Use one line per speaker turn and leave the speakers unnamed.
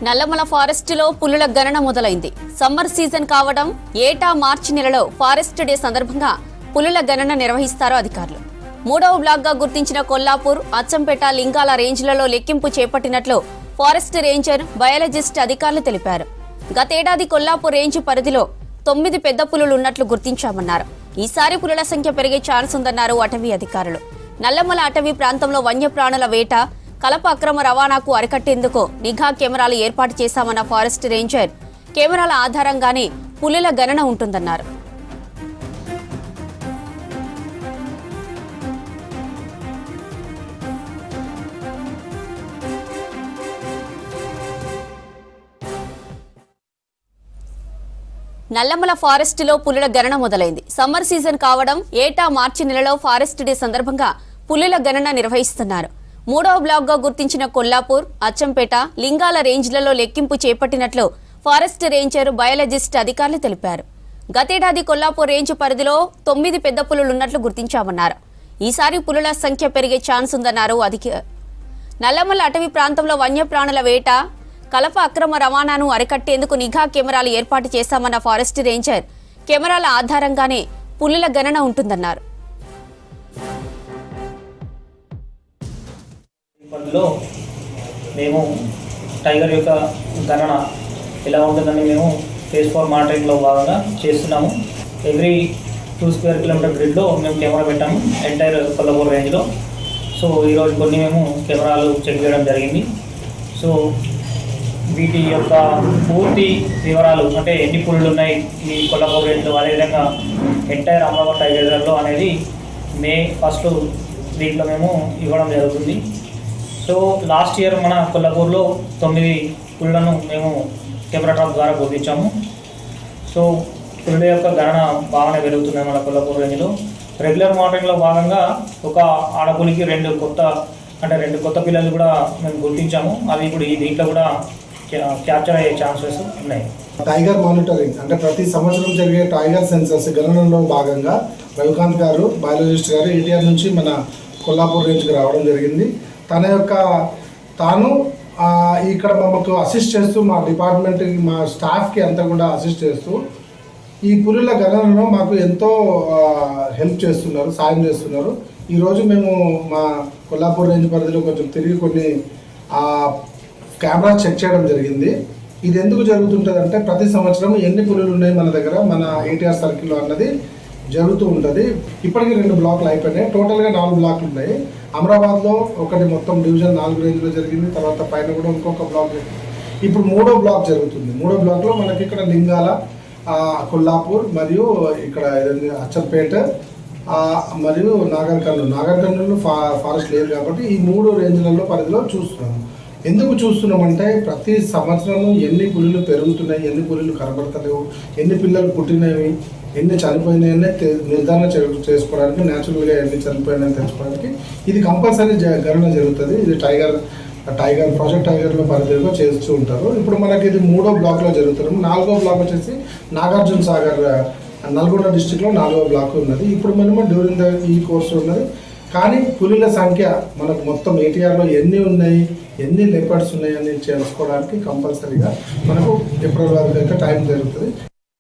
నల్లమల ఫారెస్ట్లో పులుల గణన మొదలైంది. సమ్మర్ సీజన్ కావడం ఏటా మార్చి నెలలో ఫారెస్ట్ డే సందర్భంగా పులుల గణన నిర్వహిస్తారు అధికారులు. 3వ బ్లాక్గా గుర్తించిన కొల్లాపూర్, అచ్చంపేట, లింగాల రేంజ్లలో లెక్కింపు చేపట్టినట్లు ఫారెస్ట్ రేంజర్, బయాలజిస్ట్ అధికారులు తెలిపారు. గతేడాది కొల్లాపూర్ రేంజ్ పరిధిలో 9 పెద్ద పులులు ఉన్నట్లు గుర్తించామన్నారు. ఈసారి పులుల సంఖ్య పెరిగే ఛాన్స్ ఉందన్నారు అటవీ అధికారులు. నల్లమల అటవీ ప్రాంతంలో వన్యప్రాణుల వేట, కలప అక్రమ రవాణాకు అరికట్టేందుకు నిఘా కెమెరాలు ఏర్పాటు చేశామన్న ఫారెస్ట్ రేంజర్, కెమెరాల ఆధారంగానే పులుల గణన ఉంటుందన్నారు. నల్లమల ఫారెస్ట్లో పులుల గణన మొదలైంది. సమ్మర్ సీజన్ కావడం ఏటా మార్చి నెలలో ఫారెస్ట్ డే సందర్భంగా పులుల గణన నిర్వహిస్తున్నారు. 3వ బ్లాక్గా గుర్తించిన కొల్లాపూర్, అచ్చంపేట, లింగాల రేంజ్లలో లెక్కింపు చేపట్టినట్లు ఫారెస్ట్ రేంజర్, బయాలజిస్ట్ అధికారులు తెలిపారు. గతేడాది కొల్లాపూర్ రేంజ్ పరిధిలో 9 పెద్ద పులులున్నట్లు గుర్తించామన్నారు. ఈసారి పులుల సంఖ్య పెరిగే ఛాన్స్ ఉందన్నారు అధికారులు. నల్లమల అటవీ ప్రాంతంలో వన్యప్రాణుల వేట, కలప అక్రమ రవాణాను అరికట్టేందుకు నిఘా కెమెరాలు ఏర్పాటు చేశామన్న ఫారెస్ట్ రేంజర్, కెమెరాల ఆధారంగానే పులుల గణన ఉంటుందన్నారు.
మేము టైగర్ యొక్క గణన ఎలా ఉంటుందని మేము ఫేస్ 4 మానిటరింగ్లో భాగంగా చేస్తున్నాము. ఎవ్రీ 2 స్క్వేర్ కిలోమీటర్ గ్రిడ్లో మేము కెమెరా పెట్టాము ఎంటైర్ కొల్లాపూర్ రేంజ్లో. సో ఈరోజు కొన్ని మేము కెమెరాలు చెక్ చేయడం జరిగింది. సో వీటి యొక్క పూర్తి వివరాలు, అంటే ఎన్ని పులులు ఉన్నాయి ఈ కొల్లాపూర్ రేంజ్లో, అదేవిధంగా ఎంటైర్ అమరావతి టైగర్ రిజర్వ్లో అనేది మే 1st వీక్లో మేము ఇవ్వడం జరుగుతుంది. సో లాస్ట్ ఇయర్ మన కొల్లాపూర్లో 9 పులులను మేము కెమెరా ట్రాప్ ద్వారా గుర్తించాము. సో పులుల యొక్క గణన బాగానే పెరుగుతుంది మన కొల్లాపూర్ రేంజ్లో. రెగ్యులర్ మానిటరింగ్లో భాగంగా ఒక ఆడపులికి 2 కొత్త పిల్లలు కూడా మేము గుర్తించాము. అవి ఇప్పుడు ఈ దీంట్లో కూడా క్యాప్చర్ అయ్యే ఛాన్సెస్ ఉన్నాయి.
టైగర్ మానిటరింగ్ అంటే ప్రతి సంవత్సరం జరిగే టైగర్ సెన్సస్ గణనలో భాగంగా రవికాంత్ గారు, బయాలజిస్ట్ గారు ఈటీఆర్ నుంచి మన కొల్లాపూర్ రేంజ్కి రావడం జరిగింది. తాను ఇక్కడ మాకు అసిస్ట్ చేస్తూ, మా డిపార్ట్మెంట్కి, మా స్టాఫ్కి అంతా కూడా అసిస్ట్ చేస్తూ ఈ పులుల గణనలో మాకు ఎంతో హెల్ప్ చేస్తున్నారు, సాయం చేస్తున్నారు. ఈరోజు మేము మా కొల్లాపూర్ రేంజ్ పరిధిలో కొంచెం తిరిగి కొన్ని కెమెరా చెక్ చేయడం జరిగింది. ఇది ఎందుకు జరుగుతుంటుంది అంటే ప్రతి సంవత్సరం ఎన్ని పులులు ఉన్నాయి మన దగ్గర, మన ఏటీఆర్ సర్కిల్లో అన్నది జరుగుతూ ఉంటుంది. ఇప్పటికీ 2 బ్లాక్లు అయిపోయినాయి. టోటల్గా 4 బ్లాక్లు ఉన్నాయి. అమరాబాద్లో ఒకటి మొత్తం డివిజన్ 4 రేంజ్లో జరిగింది. తర్వాత పైన కూడా ఇంకొక బ్లాక్ జరిగింది. ఇప్పుడు 3వ బ్లాక్ జరుగుతుంది. 3వ బ్లాక్లో మనకి ఇక్కడ లింగాల, కొల్లాపూర్ మరియు ఇక్కడ అచ్చంపేట మరియు నాగర్ కర్నూలు ఫారెస్ట్ లేదు కాబట్టి ఈ 3 రేంజ్లలో పరిధిలో చూస్తున్నాము. ఎందుకు చూస్తున్నామంటే ప్రతి సంవత్సరము ఎన్ని పులులు పెరుగుతున్నాయి, ఎన్ని పులులు కనబడతలేవు, ఎన్ని పిల్లలు పుట్టినవి, ఎన్ని చనిపోయినాయని నిర్ధారణ చేసుకోవడానికి, న్యాచురల్గా ఎన్ని చనిపోయినాయని తెలుసుకోవడానికి ఇది కంపల్సరీ గణన జరుగుతుంది. ఇది టైగర్ ప్రాజెక్ట్ టైగర్లో పరిధిలో చేస్తూ ఉంటారు. ఇప్పుడు మనకి ఇది 3వ బ్లాక్లో జరుగుతుంది. 4వ బ్లాక్ వచ్చేసి నాగార్జున సాగర్, నల్గొండ డిస్టిక్లో 4వ బ్లాక్ ఉన్నది. ఇప్పుడు మనము డ్యూరింగ్ ఈ కోర్సు ఉన్నది. కానీ పులుల సంఖ్య మనకు మొత్తం ఏటీఆర్లో ఎన్ని ఉన్నాయి, ఎన్ని లెపర్డ్స్ ఉన్నాయని తెలుసుకోవడానికి కంపల్సరీగా మనకు ఏప్రిల్ వరకు అయితే టైం జరుగుతుంది.